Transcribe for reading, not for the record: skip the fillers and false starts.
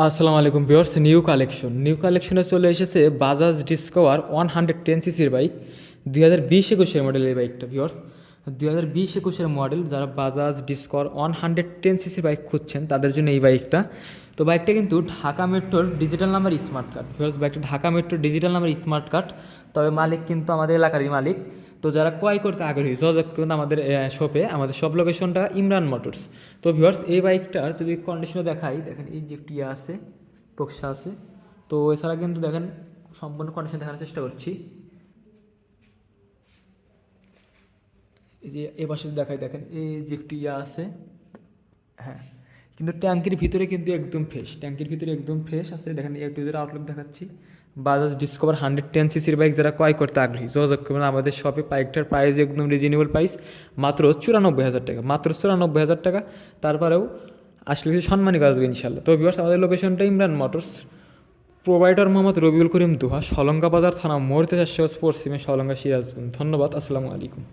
আসসালামু আলাইকুম viewers. New কালেকশনে চলে এসেছে বাজাজ ডিসকভার 110 সিসির বাইক 2020-21 মডেলের বাইকটা ভিউয়ার্স। 2020-21 মডেল যারা বাজাজ ডিসকভার 110 সিসির বাইক খুঁজছেন তাদের জন্য এই বাইকটা। তো বাইকটা কিন্তু ঢাকা মেট্রোর digital number smart card viewers. বাইকটা ঢাকা মেট্রোর ডিজিটাল নাম্বার স্মার্ট কার্ড, তবে মালিক কিন্তু আমাদের এলাকারই মালিক। তো যারা ক্রয় করতে আগ্রহী যোগাযোগ করুন আমাদের শপে। আমাদের শপ লোকেশনটা ইমরান মোটরস। তো ভিউয়ার্স এই বাইকটার যদি কন্ডিশনে দেখাই, দেখেন এই যে একটি আছে, টকশা আছে। তো এছাড়া কিন্তু দেখেন সম্পূর্ণ কন্ডিশন দেখানোর চেষ্টা করছি। এই যে এ পাশে দেখাই, দেখেন এই যে একটি আছে, হ্যাঁ। কিন্তু ট্যাঙ্কির ভিতরে কিন্তু একদম ফ্রেশ, ট্যাঙ্কির ভিতরে একদম ফ্রেশ আছে। দেখেন একটু যদি আউটলুক দেখাচ্ছি। বাজাজ ডিসকভার 110 সিসির বাইক যারা ক্রয় করতে আগ্রহী যোগাযোগ করবেন আমাদের শপে। বাইকটার প্রাইস একদম রিজনেবল প্রাইস, মাত্র 94,000 টাকা, মাত্র 94,000 টাকা। তারপরেও আসলে কিছু সম্মানী করা যাবে ইনশাল্লাহ। তো ভিউয়ার্স আমাদের লোকেশনটা ইমরান মোটরস, প্রোভাইডার মোহাম্মদ রবিউল করিম দুহা, সলঙ্গা বাজার থানা মোড় 400 পশ্চিমে, সলঙ্গা সিরাজগঞ্জ। ধন্যবাদ, আসসালামু আলাইকুম।